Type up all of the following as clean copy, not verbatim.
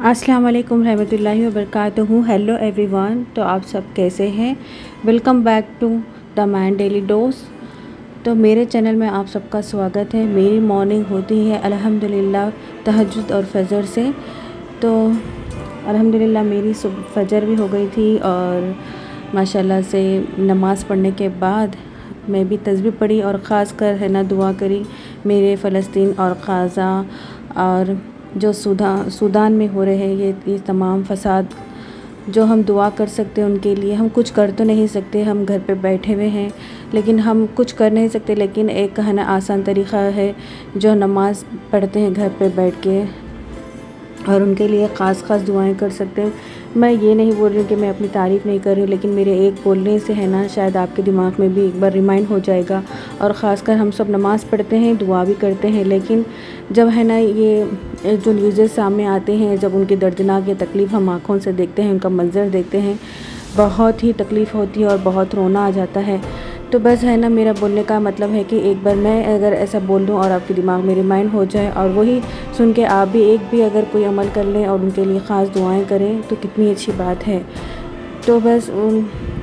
अस्सलाम वालेकुम रहमतुल्लाहि व बरकातहू। हेलो एवरीवन, तो आप सब कैसे हैं? Welcome back to the man daily dose. तो मेरे चैनल में आप सबका स्वागत है। मेरी मॉर्निंग होती है अल्हम्दुलिल्लाह तहज्जुद और फजर से। तो अल्हम्दुलिल्लाह मेरी फजर भी हो गई थी और माशाल्लाह से नमाज़ पढ़ने के बाद मैं भी तस्बीह पढ़ी और ख़ास कर है ना दुआ करी मेरे फ़लस्तीन और गाज़ा और जो सूडान में हो रहे हैं ये तमाम फ़साद, जो हम दुआ कर सकते हैं उनके लिए। हम कुछ कर तो नहीं सकते, हम घर पे बैठे हुए हैं, लेकिन हम कुछ कर नहीं सकते। लेकिन एक है ना आसान तरीक़ा है जो नमाज़ पढ़ते हैं घर पे बैठ के, और उनके लिए ख़ास दुआएं कर सकते हैं। मैं ये नहीं बोल रही हूँ कि मैं अपनी तारीफ़ नहीं कर रही हूँ, लेकिन मेरे एक बोलने से है ना शायद आपके दिमाग में भी एक बार रिमाइंड हो जाएगा। और ख़ासकर हम सब नमाज़ पढ़ते हैं, दुआ भी करते हैं, लेकिन जब है ना ये जो न्यूज़ेस सामने आते हैं, जब उनकी दर्दनाक या तकलीफ़ हम आँखों से देखते हैं, उनका मंज़र देखते हैं, बहुत ही तकलीफ़ होती है और बहुत रोना आ जाता है। तो बस है ना मेरा बोलने का मतलब है कि एक बार मैं अगर ऐसा बोल दूं और आपके दिमाग में रिमाइंड हो जाए और वही सुन के आप भी एक भी अगर कोई अमल कर लें और उनके लिए ख़ास दुआएं करें तो कितनी अच्छी बात है। तो बस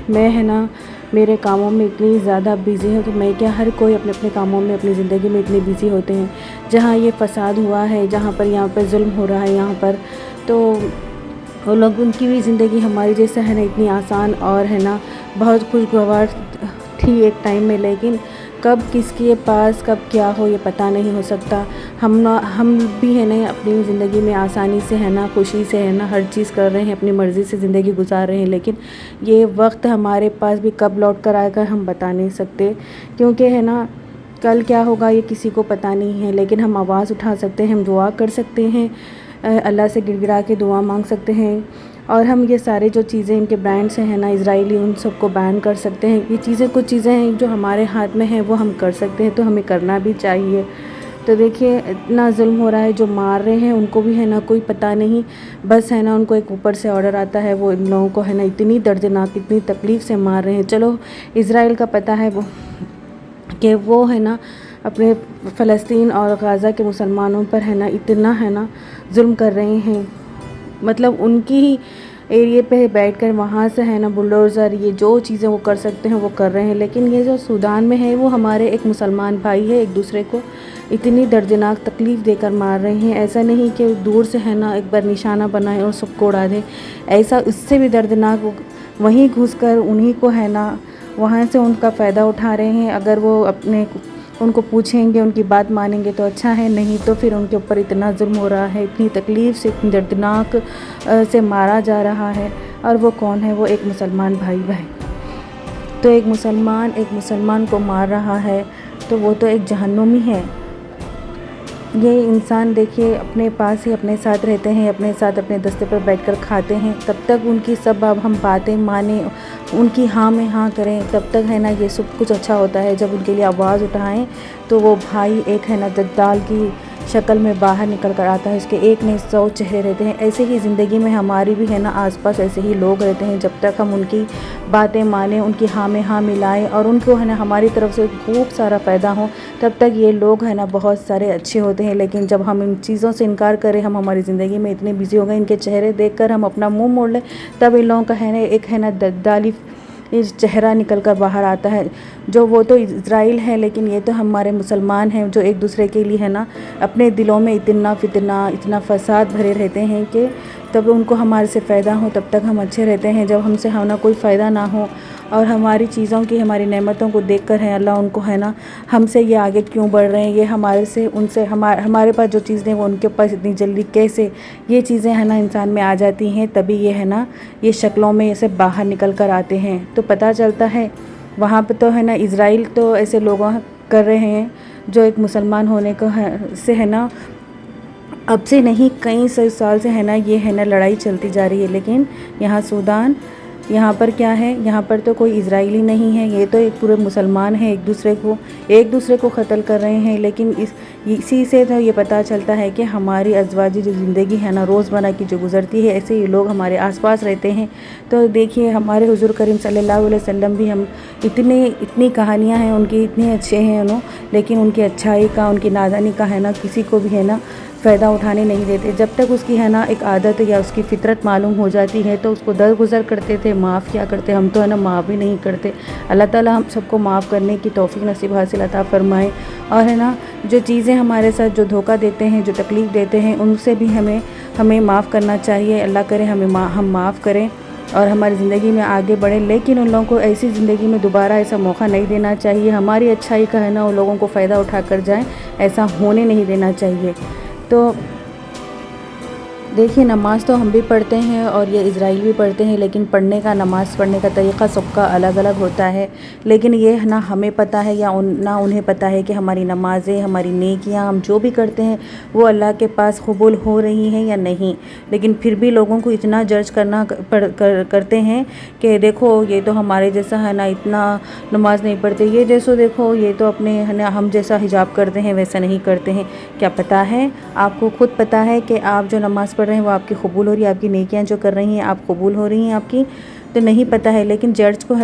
मैं है ना मेरे कामों में इतनी ज़्यादा बिज़ी हूँ कि मैं क्या, हर कोई अपने अपने कामों में अपनी ज़िंदगी में इतने बिज़ी होते हैं। जहाँ ये फ़साद हुआ है, जहाँ पर यहाँ पर जुल्म हो रहा है, यहाँ पर तो वो लोग, उनकी भी ज़िंदगी हमारी जैसे है ना इतनी आसान और है ना बहुत खुशगवार थी एक टाइम में, लेकिन कब किसके पास कब क्या हो ये पता नहीं हो सकता। हम भी है ना अपनी ज़िंदगी में आसानी से है ना खुशी से है ना हर चीज़ कर रहे हैं, अपनी मर्ज़ी से ज़िंदगी गुजार रहे हैं, लेकिन ये वक्त हमारे पास भी कब लौट कर आएगा हम बता नहीं सकते, क्योंकि है ना कल क्या होगा ये किसी को पता नहीं है। लेकिन हम आवाज़ उठा सकते हैं, हम दुआ कर सकते हैं, अल्लाह से गिड़गिड़ा के दुआ मांग सकते हैं, और हम ये सारे जो चीज़ें इनके ब्रांड्स हैं ना इज़राइली, उन सबको बैन कर सकते हैं। ये चीज़ें कुछ चीज़ें हैं जो हमारे हाथ में हैं, वो हम कर सकते हैं, तो हमें करना भी चाहिए। तो देखिए इतना जुल्म हो रहा है, जो मार रहे हैं उनको भी है ना कोई पता नहीं, बस है ना उनको एक ऊपर से ऑर्डर आता है, वो इन लोगों को है ना इतनी दर्दनाक इतनी तकलीफ़ से मार रहे हैं। चलो इज़राइल का पता है वो कि वो है ना अपने फ़लस्तीन और गाज़ा के मुसलमानों पर है ना इतना है ना जुल्म कर रहे हैं, मतलब उनकी ही एरिए पे बैठकर वहाँ से है ना बुलडोज़र ये जो चीज़ें वो कर सकते हैं वो कर रहे हैं। लेकिन ये जो सूडान में है वो हमारे एक मुसलमान भाई है, एक दूसरे को इतनी दर्दनाक तकलीफ़ देकर मार रहे हैं। ऐसा नहीं कि दूर से है ना एक बार निशाना बनाए और सबको उड़ा दें, ऐसा इससे भी दर्दनाक वहीं घुसकर उन्हीं को है ना वहाँ से उनका फ़ायदा उठा रहे हैं। अगर वो अपने उनको पूछेंगे, उनकी बात मानेंगे तो अच्छा है, नहीं तो फिर उनके ऊपर इतना जुल्म हो रहा है, इतनी तकलीफ़ से इतनी दर्दनाक से मारा जा रहा है। और वो कौन है? वो एक मुसलमान भाई है। तो एक मुसलमान को मार रहा है तो वो तो एक जहन्नुमी है। ये इंसान देखिए अपने पास ही अपने साथ रहते हैं, अपने साथ अपने दस्ते पर बैठकर खाते हैं, तब तक उनकी सब अब हम बातें माने, उनकी हाँ में हाँ करें, तब तक है ना ये सब कुछ अच्छा होता है। जब उनके लिए आवाज़ उठाएं तो वो भाई एक है ना दज्जाल की शक्ल में बाहर निकल कर आता है, उसके एक नहीं 100 चेहरे रहते हैं। ऐसे ही ज़िंदगी में हमारी भी है ना आसपास ऐसे ही लोग रहते हैं। जब तक हम उनकी बातें माने, उनकी हाँ में हाँ मिलाएं और उनको है ना हमारी तरफ से खूब सारा फ़ायदा हो, तब तक ये लोग है ना बहुत सारे अच्छे होते हैं। लेकिन जब हम इन चीज़ों से इनकार करें, हम हमारी ज़िंदगी में इतने बिज़ी हो गए, इनके चेहरे देखकर हम अपना मुँह मोड़ लें, तब इन लोगों का है ना एक है ना दज्जाली चेहरा निकल कर बाहर आता है। जो वो तो इज़राइल है, लेकिन ये तो हमारे मुसलमान हैं जो एक दूसरे के लिए है ना अपने दिलों में इतना फितना इतना फ़साद भरे रहते हैं कि तब उनको हमारे से फ़ायदा हो तब तक हम अच्छे रहते हैं। जब हमसे ना कोई फ़ायदा ना हो और हमारी चीज़ों की हमारी नेमतों को देखकर है अल्लाह उनको है ना हमसे ये आगे क्यों बढ़ रहे हैं, ये हमारे से उनसे हमारे पास जो चीज़ें वो उनके पास इतनी जल्दी कैसे, ये चीज़ें है ना इंसान में आ जाती हैं। तभी ये है ना ये शक्लों में ऐसे बाहर निकल कर आते हैं। तो पता चलता है वहाँ पे तो है ना इज़राइल तो ऐसे लोगों कर रहे हैं जो एक मुसलमान होने को से है ना अब से नहीं कई साल से है ना ये है ना लड़ाई चलती जा रही है। लेकिन यहाँ सूडान, यहाँ पर क्या है, यहाँ पर तो कोई इज़राइली नहीं है, ये तो एक पूरे मुसलमान हैं, एक दूसरे को क़त्ल कर रहे हैं। लेकिन इसी से तो ये पता चलता है कि हमारी अज़वाजी जो ज़िंदगी है ना रोज़मर्रा की जो गुज़रती है, ऐसे ही लोग हमारे आसपास रहते हैं। तो देखिए हमारे हुज़ूर करीम सल्लल्लाहु अलैहि वसल्लम भी हम इतनी कहानियाँ हैं उनकी, इतनी अच्छे हैं लेकिन उनकी अच्छाई का, उनकी नादानी का है ना किसी को भी है ना फ़ायदा उठाने नहीं देते। जब तक उसकी है ना एक आदत या उसकी फ़ितरत मालूम हो जाती है तो उसको दरगुज़र करते थे, माफ़ किया करते। हम तो है ना माफ़ भी नहीं करते। अल्लाह ताला हम सबको माफ़ करने की तौफ़ीक नसीब हासिल अता फ़रमाए। और है ना जो चीज़ें हमारे साथ जो धोखा देते हैं, जो तकलीफ़ देते हैं, उनसे भी हमें माफ़ करना चाहिए। अल्लाह करे हम माफ़ करें और हमारी ज़िंदगी में आगे बढ़ें। लेकिन उन लोगों को ऐसी ज़िंदगी में दोबारा ऐसा मौका नहीं देना चाहिए। हमारी अच्छाई का है ना उन लोगों को फ़ायदा उठा कर जाएँ, ऐसा होने नहीं देना चाहिए। तो देखिए, नमाज़ तो हम भी पढ़ते हैं और ये इज़राइल भी पढ़ते हैं, लेकिन नमाज़ पढ़ने का तरीक़ा सबका अलग-अलग होता है। लेकिन ये ना हमें पता है या ना उन्हें पता है कि हमारी नमाज़ें, हमारी नेकियां, हम जो भी करते हैं वो अल्लाह के पास कबूल हो रही हैं या नहीं। लेकिन फिर भी लोगों को इतना जज करते हैं कि देखो ये तो हमारे जैसा है ना, इतना नमाज़ नहीं पढ़ते, ये जैसो देखो ये तो अपने है ना हम जैसा हिजाब करते हैं वैसा नहीं करते हैं। क्या पता है, आपको खुद पता है कि आप जो नमाज़ पढ़ रहे हैं वो आपकी कबूल हो रही है, आपकी नेकियां जो कर रही हैं आप कबूल हो रही हैं आपकी, तो नहीं पता है। लेकिन जज तो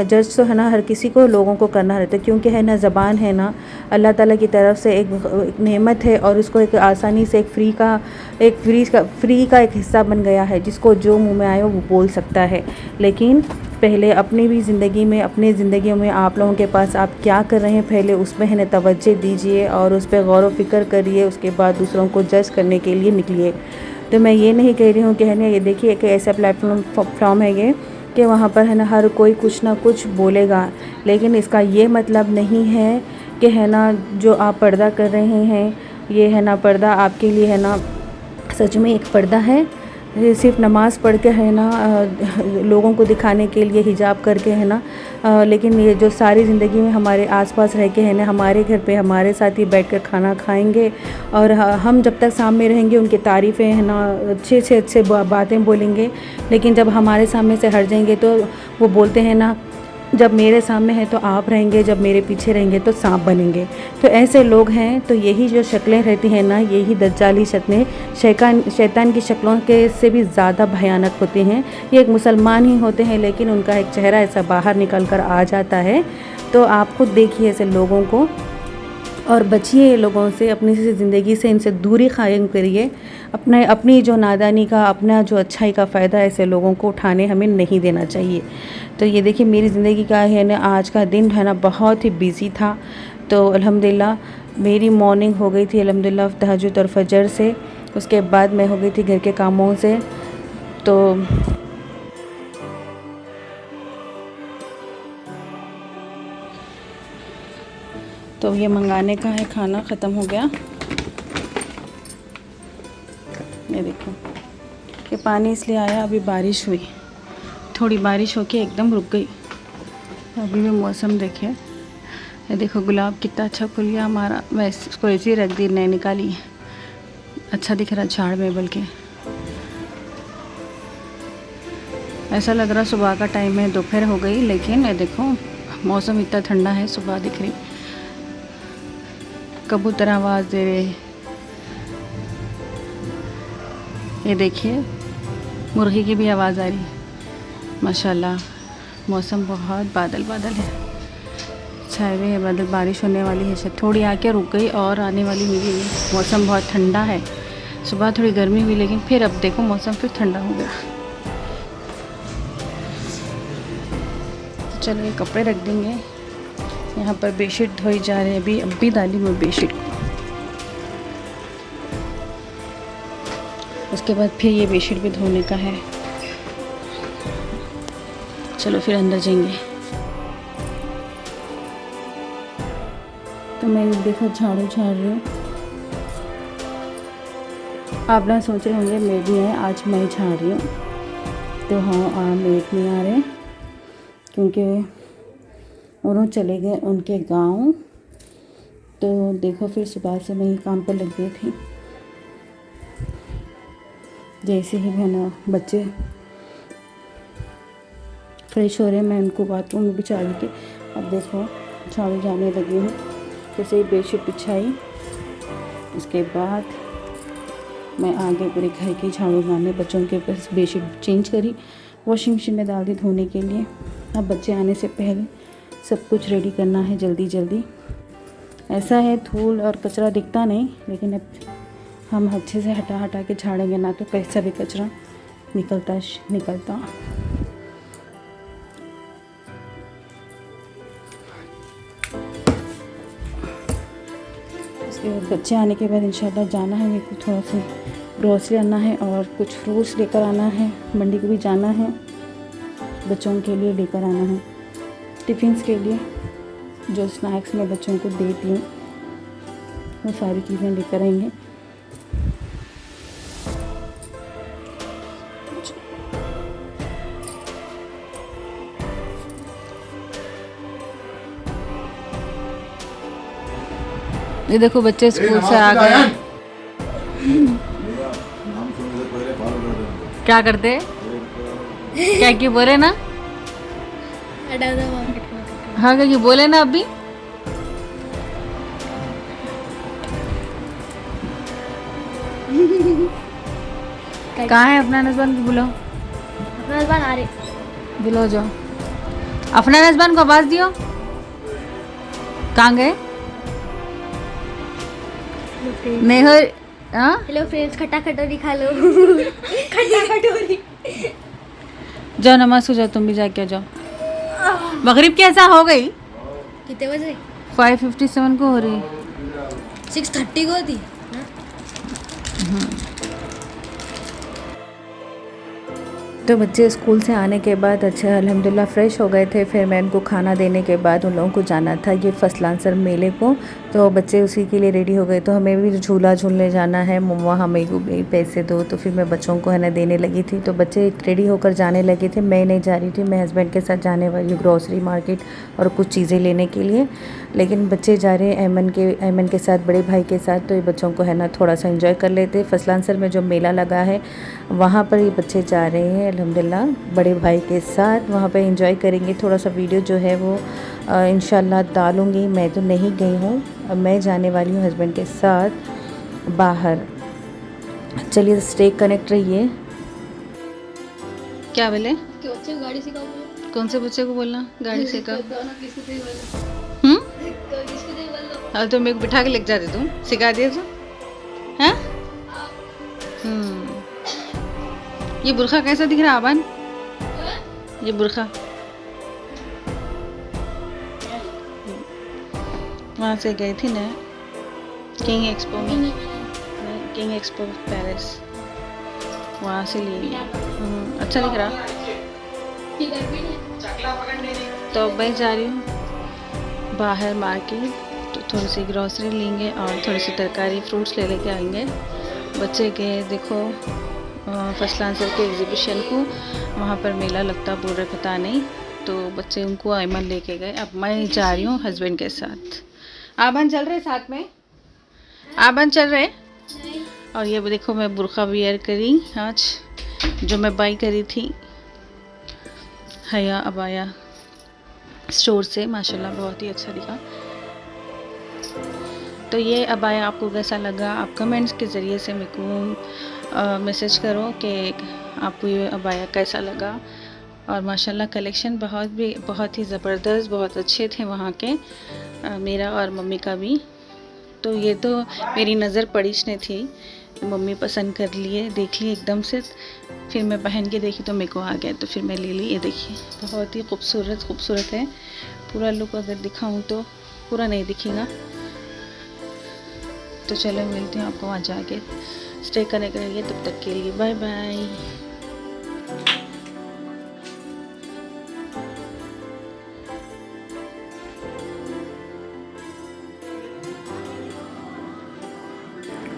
है ना हर किसी को लोगों को करना रहता है, क्योंकि है ना ज़बान है ना अल्लाह ताला की तरफ से एक नेमत है और उसको एक आसानी से फ्री का एक हिस्सा बन गया है, जिसको जो मुँह में आए वो बोल सकता है। लेकिन पहले अपनी भी ज़िंदगी में, अपनी ज़िंदगियों में आप लोगों के पास आप क्या कर रहे हैं पहले उस पर है ना तवज्जो दीजिए और उस पर गौर व फ़िक्र करिए। उसके बाद दूसरों को जज करने के लिए निकलिए। तो मैं ये नहीं कह रही हूँ कि है ना ये देखिए एक ऐसा प्लेटफॉर्म है ये कि वहाँ पर है ना हर कोई कुछ ना कुछ बोलेगा, लेकिन इसका ये मतलब नहीं है कि है ना जो आप पर्दा कर रहे हैं ये है ना पर्दा आपके लिए है ना सच में एक पर्दा है। ये सिर्फ नमाज़ पढ़ के है ना लोगों को दिखाने के लिए हिजाब करके है ना, लेकिन ये जो सारी ज़िंदगी में हमारे आसपास रह के है ना हमारे घर पे हमारे साथ ही बैठ कर खाना खाएंगे और हम जब तक सामने रहेंगे उनकी तारीफ़ें है ना अच्छे बातें बोलेंगे, लेकिन जब हमारे सामने से हट जाएंगे तो वो बोलते हैं ना जब मेरे सामने है तो आप रहेंगे, जब मेरे पीछे रहेंगे तो सांप बनेंगे। तो ऐसे लोग हैं। तो यही जो शक्लें रहती हैं ना, यही दज्जाली शक्लें शैतान की शक्लों के से भी ज़्यादा भयानक होती हैं। ये एक मुसलमान ही होते हैं लेकिन उनका एक चेहरा ऐसा बाहर निकल कर आ जाता है। तो आप खुद देखिए ऐसे लोगों को और बचिए लोगों से, अपनी ज़िंदगी से इनसे दूरी कायम करिए। अपनी जो नादानी का, अपना जो अच्छाई का फ़ायदा ऐसे लोगों को उठाने हमें नहीं देना चाहिए। तो ये देखिए मेरी ज़िंदगी का है ना आज का दिन है ना बहुत ही बिज़ी था। तो अल्हम्दुलिल्लाह मेरी मॉर्निंग हो गई थी अल्हम्दुलिल्लाह तहज्जुद और फजर से। उसके बाद मैं हो गई थी घर के कामों से। तो ये मंगाने का है, खाना ख़त्म हो गया। ये देखो ये पानी इसलिए आया, अभी बारिश हुई, थोड़ी बारिश होके एकदम रुक गई। अभी भी मौसम देखिए, ये देखो गुलाब कितना अच्छा खुल गया हमारा। मैं इसको ऐसे ही रख दी, नहीं निकाली, अच्छा दिख रहा झाड़ में। बल्कि ऐसा लग रहा सुबह का टाइम है, दोपहर हो गई, लेकिन ये देखो मौसम इतना ठंडा है, सुबह दिख रही, कबूतर आवाज़ दे रहे। ये देखिए मुर्गी की भी आवाज़ आ रही। माशाल्लाह मौसम बहुत बादल है, छाए हुए है बादल, बारिश होने वाली है शायद। थोड़ी आके रुक गई और आने वाली हुई है। मौसम बहुत ठंडा है, सुबह थोड़ी गर्मी हुई लेकिन फिर अब देखो मौसम फिर ठंडा हो गया। तो चलो ये कपड़े रख देंगे। यहाँ पर बेडशीट धोई जा रहे हैं, अभी डाली मैं बेडशीट को। उसके बाद फिर ये बेडशीट भी धोने का है। चलो फिर अंदर जाएंगे। तो मैं देखो झाड़ू झाड़ रही हूँ। आप ना सोच रहे होंगे मेड नहीं है, आज मैं झाड़ रही हूँ। तो हाँ मेड नहीं आ रहे क्योंकि उन्होंने चले गए उनके गांव। तो देखो फिर सुबह से मैं ही काम पर लग गई थी। जैसे ही है ना बच्चे फ्रेश हो रहे हैं, मैं उनको बाथरूम में बिछा दी थी। अब देखो झाड़ू जाने लगी हूँ। जैसे ही बेडशीट बिछाई उसके बाद मैं आगे पूरे घर की झाड़ू मारने, बच्चों के पास बेडशीट चेंज करी, वॉशिंग मशीन में डाल दी धोने के लिए। अब बच्चे आने से पहले सब कुछ रेडी करना है जल्दी। ऐसा है धूल और कचरा दिखता नहीं, लेकिन अब हम अच्छे से हटा हटा के झाड़ेंगे ना तो कैसा भी कचरा निकलता। इसके बाद बच्चे आने के बाद इंशाल्लाह जाना है मेरे को, थोड़ा सा ग्रोसरी आना है और कुछ फ्रूट्स लेकर आना है। मंडी को भी जाना है, बच्चों के लिए लेकर आना है, टिफ़िन्स के लिए जो स्नैक्स मैं बच्चों को देती हूँ वो सारी चीज़ें लेकर आएंगे। ये देखो बच्चे स्कूल से आ गए। क्या करते क्या कि बोले ना, हाँ क्या कि बोले ना अभी। कहाँ है अपना नज़बान को बुलाओ, अपना नज़बान आ रहे, बुलाओ जाओ, अपना नज़बान को आवाज़ दियो। कहाँ गए? नहीं हो। हेलो फ्रेंड्स, खट्टा कटोरी खा लो। खट्टा कटोरी। जाओ नमाज हो जाओ, तुम भी जाके जाओ। मगरिब कैसा हो गई? कितने बजे? 5:57 को हो रही है। 6:30 को थी। तो बच्चे स्कूल से आने के बाद अच्छा अल्हम्दुलिल्लाह फ़्रेश हो गए थे। फिर मैं उनको खाना देने के बाद उन लोगों को जाना था ये फसलांसर मेले को, तो बच्चे उसी के लिए रेडी हो गए। तो हमें भी झूला झूलने जाना है, मम्मा हमें को भी पैसे दो, तो फिर मैं बच्चों को है ना देने लगी थी। तो बच्चे रेडी होकर जाने लगे थे, मैं नहीं जा रही थी, मैं हस्बैंड के साथ जाने वाली हूँ ग्रॉसरी मार्केट और कुछ चीज़ें लेने के लिए। लेकिन बच्चे जा रहे हैं ऐमन के साथ, बड़े भाई के साथ। तो ये बच्चों को है ना थोड़ा सा एंजॉय कर लेते। फसलांसर में जो मेला लगा है वहाँ पर ये बच्चे जा रहे हैं अल्हम्दुलिल्लाह बड़े भाई के साथ, वहाँ पे एंजॉय करेंगे। थोड़ा सा वीडियो जो है वो इंशाल्लाह डालूँगी। मैं तो नहीं गई हूँ, अब मैं जाने वाली हूँ हस्बैंड के साथ बाहर। चलिए स्टे कनेक्ट रहिए। क्या बोले? गाड़ी सिखाओ। कौन से बच्चे को बोलना गाड़ी सिखाओ? हाँ तो मेरे को बिठा के लेके जाते, तुम सिखा दिए तो। हाँ ये बुरखा कैसा दिख रहा है आबान? ये बुरखा वहाँ से गई थी ना किंग एक्सपो में, किंग एक्सपो पेरिस, वहाँ से लिए। अच्छा दिख रहा। तो मैं जा रही हूँ बाहर मार्केट, तो थोड़ी सी ग्रॉसरी लेंगे और थोड़ी सी तरकारी फ्रूट्स ले लेके आएंगे। बच्चे के देखो फसलांसर के एग्ज़िबिशन को, वहाँ पर मेला लगता बोल रहे पता नहीं, तो बच्चे उनको ऐमन लेके गए। अब मैं जा रही हूँ हस्बैंड के साथ। आबन चल रहे साथ में? आबन चल रहे? और ये देखो मैं बुरखा वियर करी आज, जो मैं बाई करी थी हया अबाया स्टोर से, माशाल्लाह बहुत ही अच्छा दिखा। तो ये अबाया आपको कैसा लगा? आप कमेंट्स के ज़रिए से मेरे को मैसेज करो कि आपको ये अबाया कैसा लगा। और माशाल्लाह कलेक्शन बहुत ही ज़बरदस्त, बहुत अच्छे थे वहाँ के, मेरा और मम्मी का भी। तो ये तो मेरी नज़र पड़ीश ने थी, मम्मी पसंद कर लिए, देख ली एकदम से, फिर मैं पहन के देखी तो मेरे को आ गया, तो फिर मैं ले ली। ये देखिए बहुत ही खूबसूरत है। पूरा लुक अगर दिखाऊं तो पूरा नहीं दिखेगा। तो चलो मिलती हूँ आपको वहाँ जाके। स्टे कनेक्ट रहिए, तब तक के लिए बाय बाय।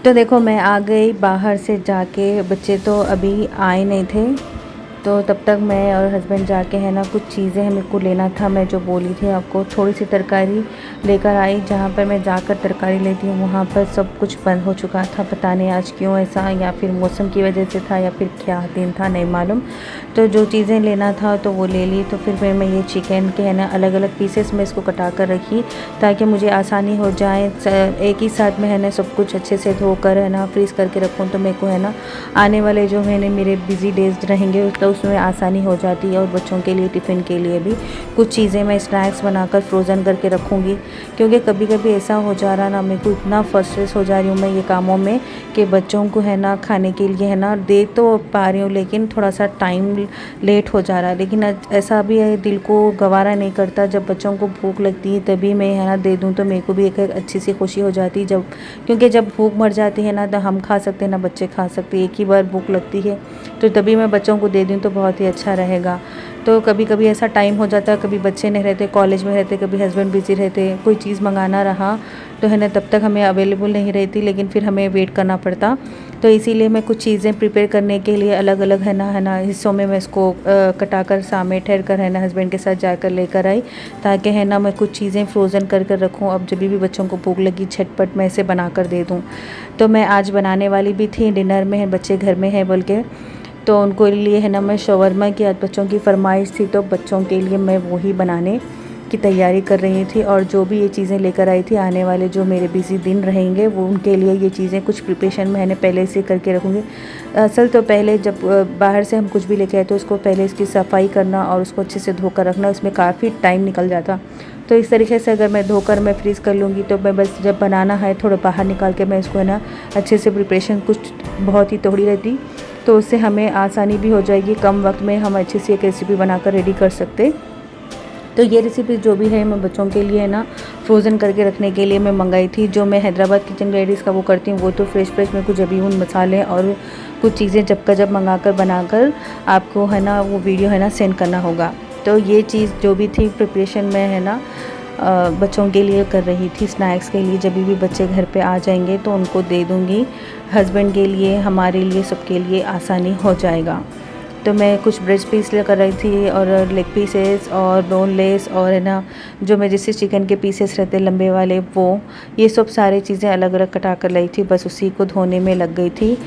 तो देखो मैं आ गई बाहर से जाके, बच्चे तो अभी आए नहीं थे, तो तब तक मैं और हस्बैंड जाके है ना कुछ चीज़ें मेरे को लेना था। मैं जो बोली थी आपको, थोड़ी सी तरकारी लेकर आई। जहाँ पर मैं जाकर तरकारी लेती हूँ वहाँ पर सब कुछ बंद हो चुका था, पता नहीं आज क्यों ऐसा, या फिर मौसम की वजह से था या फिर क्या दिन था नहीं मालूम। तो जो चीज़ें लेना था तो वो ले ली। तो फिर मैं ये चिकन के है ना अलग अलग पीसेस में इसको कटा कर रखी ताकि मुझे आसानी हो जाए। एक ही साथ में है ना सब कुछ अच्छे से धोकर है ना फ्रीज़ करके रखूँ, तो मेरे को है ना आने वाले जो है ना मेरे बिज़ी डेज रहेंगे तो तो उसमें आसानी हो जाती है। और बच्चों के लिए टिफ़िन के लिए भी कुछ चीज़ें मैं स्नैक्स बनाकर फ्रोज़न करके रखूँगी, क्योंकि कभी कभी ऐसा हो जा रहा ना, मेरे को इतना फ्रस्ट्रेट हो जा रही हूँ मैं ये कामों में कि बच्चों को है ना खाने के लिए है ना दे तो पा रही हूँ, लेकिन थोड़ा सा टाइम लेट हो जा रहा है। लेकिन ऐसा भी है, दिल को गवारा नहीं करता, जब बच्चों को भूख लगती है तभी मैं है ना दे दूँ तो मेरे को भी एक अच्छी सी खुशी हो जाती है। क्योंकि जब भूख मर जाती है ना, तो हम खा सकते हैं ना बच्चे खा सकते हैं। एक ही बार भूख लगती है तो तभी मैं बच्चों को दे दूँ तो बहुत ही अच्छा रहेगा। तो कभी कभी ऐसा टाइम हो जाता है, कभी बच्चे नहीं रहते, कॉलेज में रहते, कभी हस्बैंड बिज़ी रहते, कोई चीज़ मंगाना रहा तो है ना तब तक हमें अवेलेबल नहीं रहती, लेकिन फिर हमें वेट करना पड़ता। तो इसीलिए मैं कुछ चीज़ें प्रिपेयर करने के लिए अलग अलग है ना हिस्सों में मैं इसको कटा कर सामने ठहर कर है ना हस्बैंड के साथ जाकर लेकर आई, ताकि है ना मैं कुछ चीज़ें फ्रोज़न कर रखूँ। अब जब भी बच्चों को भूख लगी झटपट मैं इसे बना कर दे दूँ। तो मैं आज बनाने वाली भी थी, डिनर में है, बच्चे घर में है बोल के, तो उनको लिए है ना मैं शवरमा की, आज बच्चों की फरमाइश थी तो बच्चों के लिए मैं वही बनाने की तैयारी कर रही थी। और जो भी ये चीज़ें लेकर आई थी, आने वाले जो मेरे बिज़ी दिन रहेंगे वो उनके लिए ये चीज़ें कुछ प्रिपरेशन मैंने पहले से करके रखूँगी। असल तो पहले जब बाहर से हम कुछ भी लेके आए तो उसको पहले इसकी सफाई करना और उसको अच्छे से धोकर रखना, उसमें काफ़ी टाइम निकल जाता। तो इस तरीके से अगर मैं धोकर मैं फ्रीज़ कर लूँगी तो मैं बस जब बनाना है थोड़ा बाहर निकाल के मैं इसको है ना अच्छे से प्रिपरेशन कुछ बहुत ही थोड़ी रहती, तो उससे हमें आसानी भी हो जाएगी, कम वक्त में हम अच्छी सी एक रेसिपी बनाकर रेडी कर सकते। तो ये रेसिपी जो भी है मैं बच्चों के लिए है ना फ्रोज़न करके रखने के लिए मैं मंगाई थी। जो मैं हैदराबाद किचन डायरीज़ का वो करती हूँ, वो तो फ्रेश मेरे को जब उन मसाले और कुछ चीज़ें जब का जब मंगा कर बनाकर आपको है ना वो वीडियो है ना सेंड करना होगा। तो ये चीज़ जो भी थी प्रिपरेशन में है ना बच्चों के लिए कर रही थी, स्नैक्स के लिए। जब भी बच्चे घर पे आ जाएंगे तो उनको दे दूँगी, हस्बैंड के लिए, हमारे लिए, सबके लिए आसानी हो जाएगा। तो मैं कुछ ब्रेस्ट पीस लेकर रही थी और लेग पीसेस और बोनलेस और है ना जो मैं जैसे चिकन के पीसेस रहते लंबे वाले, वो ये सब सारी चीज़ें अलग अलग कटा कर लाई थी। बस उसी को धोने में लग गई थी।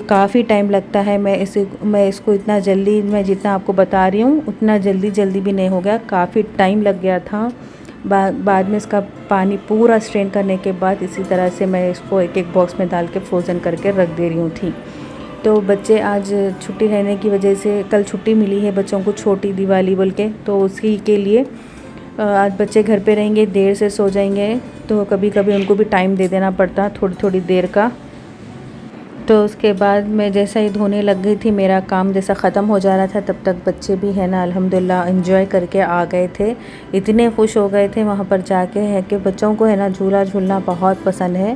काफ़ी टाइम लगता है। मैं इसको इतना जल्दी, मैं जितना आपको बता रही हूँ उतना जल्दी भी नहीं हो गया, काफ़ी टाइम लग गया था। बाद में इसका पानी पूरा स्ट्रेन करने के बाद इसी तरह से मैं इसको एक एक बॉक्स में डाल के फ्रोज़न करके रख दे रही हूँ थी। तो बच्चे आज छुट्टी रहने की वजह से, कल छुट्टी मिली है बच्चों को, छोटी दिवाली बोल के, तो उसी के लिए आज बच्चे घर पे रहेंगे, देर से सो जाएंगे, तो कभी कभी उनको भी टाइम दे देना पड़ता थोड़ी देर का। तो उसके बाद मैं जैसा ही धोने लग गई थी, मेरा काम जैसा ख़त्म हो जा रहा था, तब तक बच्चे भी है ना अल्हम्दुलिल्लाह एंजॉय करके आ गए थे। इतने खुश हो गए थे वहाँ पर जाके, है कि बच्चों को है ना झूला झूलना बहुत पसंद है।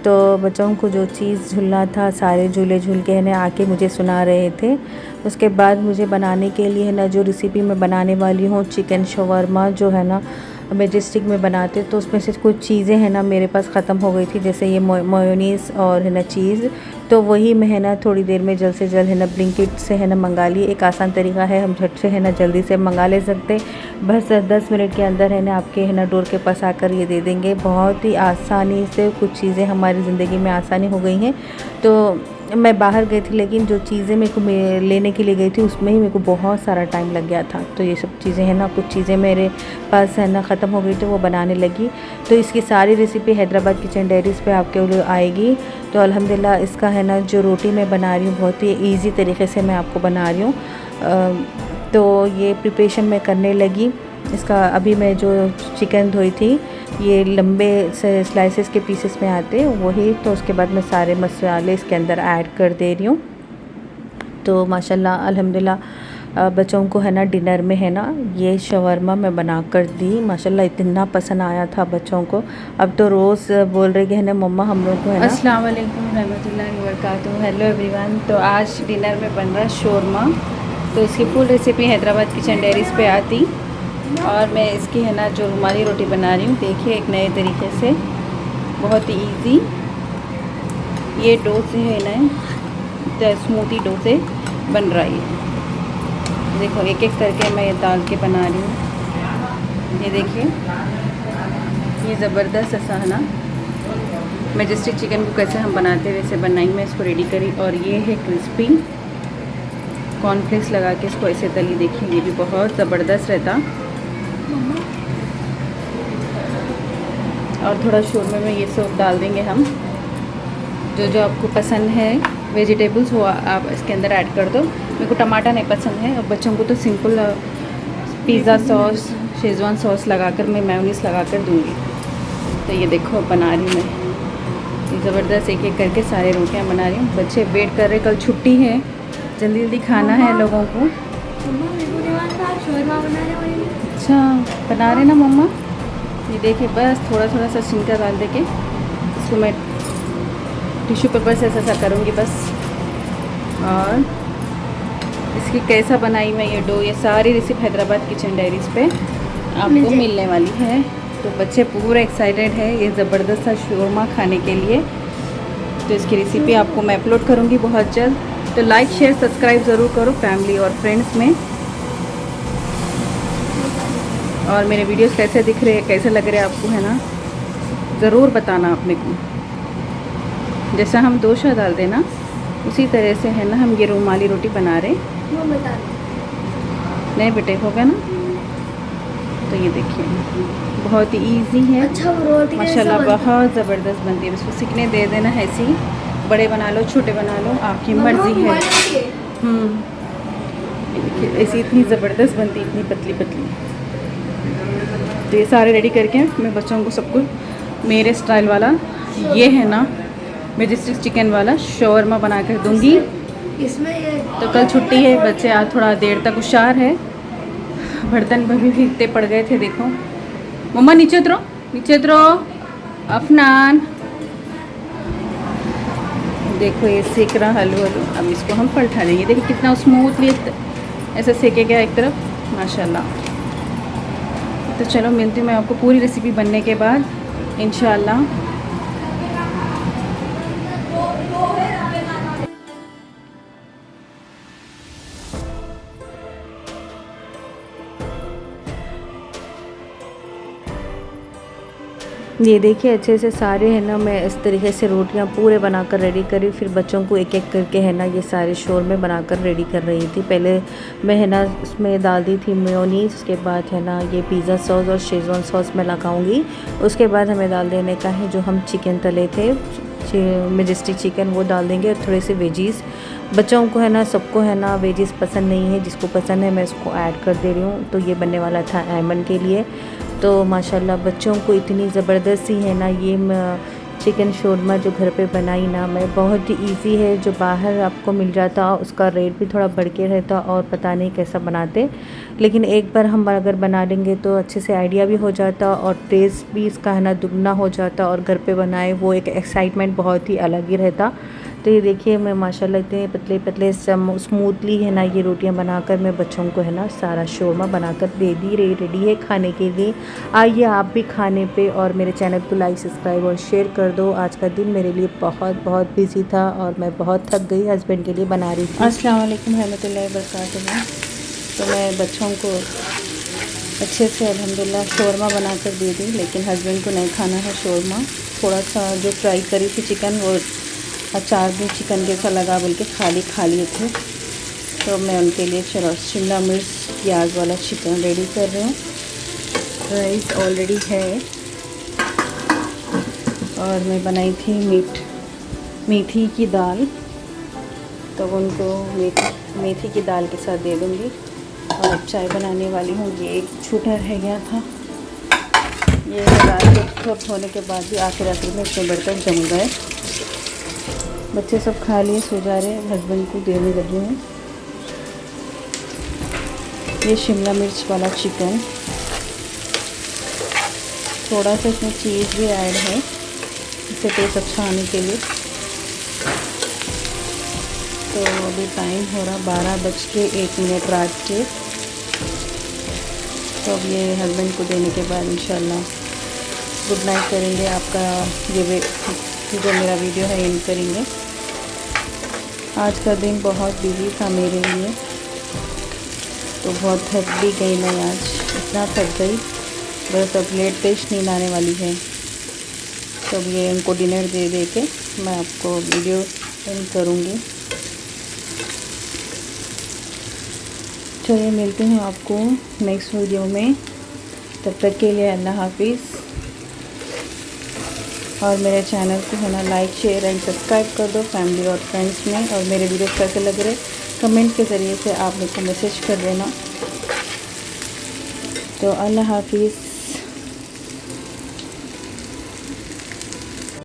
तो बच्चों को जो चीज़ झूलना था सारे झूले झूल के है ना आके मुझे सुना रहे थे। उसके बाद मुझे बनाने के लिए है ना जो रेसिपी मैं बनाने वाली हूँ, चिकन शवरमा जो है ना मेजेस्टिक में बनाते, तो उसमें से कुछ चीज़ें हैं ना मेरे पास ख़त्म हो गई थी, जैसे ये मेयोनीज़ और है ना चीज़। तो वही मैं है ना थोड़ी देर में जल्द से जल्द है ना ब्लिंकिट से है ना मंगा ली। एक आसान तरीका है, हम झट से है ना जल्दी से मंगा ले सकते, बस 10 मिनट के अंदर है ना आपके है ना डोर के पास आकर ये दे देंगे। बहुत ही आसानी से कुछ चीज़ें हमारी ज़िंदगी में आसानी हो गई हैं। तो मैं बाहर गई थी, लेकिन जो चीज़ें मेरे को लेने के लिए गई थी उसमें ही मेरे को बहुत सारा टाइम लग गया था। तो ये सब चीज़ें हैं ना, कुछ चीज़ें मेरे पास है ना ख़त्म हो गई तो वो बनाने लगी। तो इसकी सारी रेसिपी हैदराबाद किचन डायरीज़ पे आपके लिए आएगी। तो अल्हम्दुलिल्लाह इसका है ना जो रोटी मैं बना रही हूँ बहुत ही ईजी तरीके से मैं आपको बना रही हूँ। तो ये प्रिपरेशन मैं करने लगी इसका। अभी मैं जो चिकन धोई थी, ये लंबे से स्लाइसेस के पीसेस में आते वही, तो उसके बाद मैं सारे मसाले इसके अंदर ऐड कर दे रही हूँ। तो माशाल्लाह अल्हम्दुलिल्लाह बच्चों को है ना डिनर में है ना ये शवरमा मैं बना कर दी। माशाल्लाह इतना पसंद आया था बच्चों को। अब तो रोज़ बोल रहे हैं ना मम्मा हम लोग को है ना। अस्सलाम वालेकुम रहमतुल्लाहि व बरकातुहू। Hello everyone. तो आज डिनर में बन रहा है शोरमा। तो इसकी full recipe Hyderabad kitchen diaries पे आती, और मैं इसकी है ना जो रुमाली रोटी बना रही हूँ, देखिए एक नए तरीके से, बहुत ही इजी। ये डो से है ना स्मूथी डो से बन रहा है। देखो एक एक करके मैं ये डाल के बना रही हूँ। ये देखिए ये ज़बरदस्त सा है ना मेजेस्टिक चिकन को कैसे हम बनाते वैसे बनाई मैं इसको रेडी करी। और ये है क्रिस्पी कॉर्नफ्लेक्स लगा के इसको ऐसे तली। देखिए ये भी बहुत ज़बरदस्त रहता। और थोड़ा शोरमे में ये सब डाल देंगे हम, जो जो आपको पसंद है वेजिटेबल्स वो आप इसके अंदर ऐड कर दो। मेरे को टमाटर नहीं पसंद है और बच्चों को तो simple pizza sauce schezwan sauce लगाकर मैं मेयोनीज लगाकर दूँगी। तो ये देखो बना रही हूँ मैं, ज़बरदस्त एक एक करके सारे रोटियाँ बना रही हूँ। बच्चे वेट कर रहे, कल छुट्टी है, जल्दी जल्दी खाना है लोगों को। अच्छा बना रहे ना मम्मा। ये देखिए बस थोड़ा थोड़ा सा छिलका डाल दे के इसको मैं टिश्यू पेपर से ऐसा करूँगी बस। और इसकी कैसा बनाई मैं ये डो, ये सारी रेसिपी हैदराबाद किचन डायरीज़ पे आपको मिलने वाली है। तो बच्चे पूरे एक्साइटेड है ये ज़बरदस्त सा शोरमा खाने के लिए। तो इसकी रेसिपी आपको मैं अपलोड करूँगी बहुत जल्द। तो लाइक शेयर सब्सक्राइब ज़रूर करो फैमिली और फ्रेंड्स में। और मेरे वीडियोस कैसे दिख रहे हैं, कैसे लग रहे हैं आपको, है ना, ज़रूर बताना अपने को। जैसा हम डोसा डाल देना उसी तरह से है ना हम ये रुमाली रोटी बना रहे। नहीं बेटे हो गया ना। तो ये देखिए बहुत ही ईजी है। अच्छा रोटी माशाल्लाह बहुत ज़बरदस्त बनती है। इसको सीखने दे देना है, ऐसी बड़े बना लो छोटे बना लो आपकी मर्ज़ी है। ये देखिए ऐसी इतनी ज़बरदस्त बनती है, इतनी पतली पतली। तो ये सारे रेडी करके मैं बच्चों को सबको मेरे स्टाइल वाला ये है ना मैजेस्टिक चिकन वाला शौरमा बना कर दूँगी। इसमें तो कल छुट्टी है, बच्चे आज थोड़ा देर तक होशियार है। बर्तन भी इतने पड़ गए थे, देखो मम्मा नीचे उतरो नीचे उतरो। अफनान देखो ये सेक रहा हलू हलू। अब इसको हम पलटा देंगे। देखिए कितना स्मूथली ऐसा सेकेगा एक तरफ, माशाल्लाह। तो चलो मिलती हूँ मैं आपको पूरी रेसिपी बनने के बाद इंशाल्लाह। ये देखिए अच्छे से सारे है ना मैं इस तरीके से रोटियां पूरे बनाकर रेडी करी। फिर बच्चों को एक एक करके है ना ये सारे शोरमे बनाकर रेडी कर रही थी। पहले मैं है ना इसमें डाल दी थी मेयोनीज, उसके बाद है ना ये पिज़्ज़ा सॉस और शेज़वान सॉस मैं लगाऊंगी। उसके बाद हमें डाल देने का है जो हम चिकन तले थे मैजेस्टिक चिकन, वो डाल देंगे। और थोड़े से वेजीज़, बच्चों को है ना सबको है ना वेजीज़ पसंद नहीं है, जिसको पसंद है मैं इसको ऐड कर दे रही हूँ। तो ये बनने वाला था ऐमन के लिए। तो माशाल्लाह बच्चों को इतनी ज़बरदस्ती है ना ये चिकन शोरमा जो घर पे बनाई ना मैं, बहुत ही इजी है। जो बाहर आपको मिल जाता उसका रेट भी थोड़ा बढ़ के रहता और पता नहीं कैसा बनाते, लेकिन एक बार हम अगर बना लेंगे तो अच्छे से आइडिया भी हो जाता और टेस्ट भी इसका है ना दुगना हो जाता। और घर पे बनाए वो एक एक्साइटमेंट बहुत ही अलग ही रहता। तो ये देखिए मैं माशाल्लाह इतने पतले पतले स्मूथली है ना ये रोटियां बनाकर मैं बच्चों को है ना सारा शोरमा बनाकर दे दी। रेडी है खाने के लिए। आइए आप भी खाने पे, और मेरे चैनल को लाइक सब्सक्राइब और शेयर कर दो। आज का दिन मेरे लिए बहुत बहुत बिजी था और मैं बहुत थक गई, हस्बैंड के लिए बना रही थी। अस्सलाम वालेकुम रहमतुल्लाहि व बरकातुहू। तो मैं बच्चों को अच्छे से अल्हम्दुलिल्लाह शोरमा बनाकर दे दी, लेकिन हस्बैंड को नहीं खाना है शोरमा। थोड़ा सा जो फ्राई करी थी चिकन वो अचार भी चिकन जैसा लगा बोल के खाली खा लिए थे। तो मैं उनके लिए चलो शिमला मिर्च प्याज वाला चिकन रेडी कर रही हूँ। राइस ऑलरेडी है और मैं बनाई थी मेथी की दाल, तो उनको मेथी की दाल के साथ दे दूँगी। और अब चाय बनाने वाली हूँ। ये एक छूटा रह गया था, ये रात को होने के बाद भी आखिर में इतने बर्तन जम गए। बच्चे सब खा लिए, सो जा रहे, हस्बैंड को देने लगी हूँ। ये शिमला मिर्च वाला चिकन, थोड़ा सा इसमें चीज़ भी ऐड है इससे टेस्ट अच्छा आने के लिए। तो अभी टाइम हो रहा 12:01 रात के। तो अब ये हस्बैंड को देने के बाद इंशाल्लाह गुड नाइट करेंगे। आपका ये जो मेरा वीडियो है एंड करेंगे। आज का दिन बहुत बिजी था मेरे लिए, तो बहुत थक भी गई मैं आज, इतना थक गई। बस अब लेट पेश नींद आने वाली है। तो अब ये उनको डिनर दे दे के मैं आपको वीडियो एंड करूँगी। चलिए मिलते हैं आपको नेक्स्ट वीडियो में, तब तक के लिए अल्लाह हाफिज़। और मेरे चैनल को है ना लाइक शेयर एंड सब्सक्राइब कर दो फैमिली और फ्रेंड्स में। और मेरे वीडियोस कैसे लग रहे कमेंट के ज़रिए से आप मेरे को मैसेज कर देना। तो अल्लाह हाफिज़।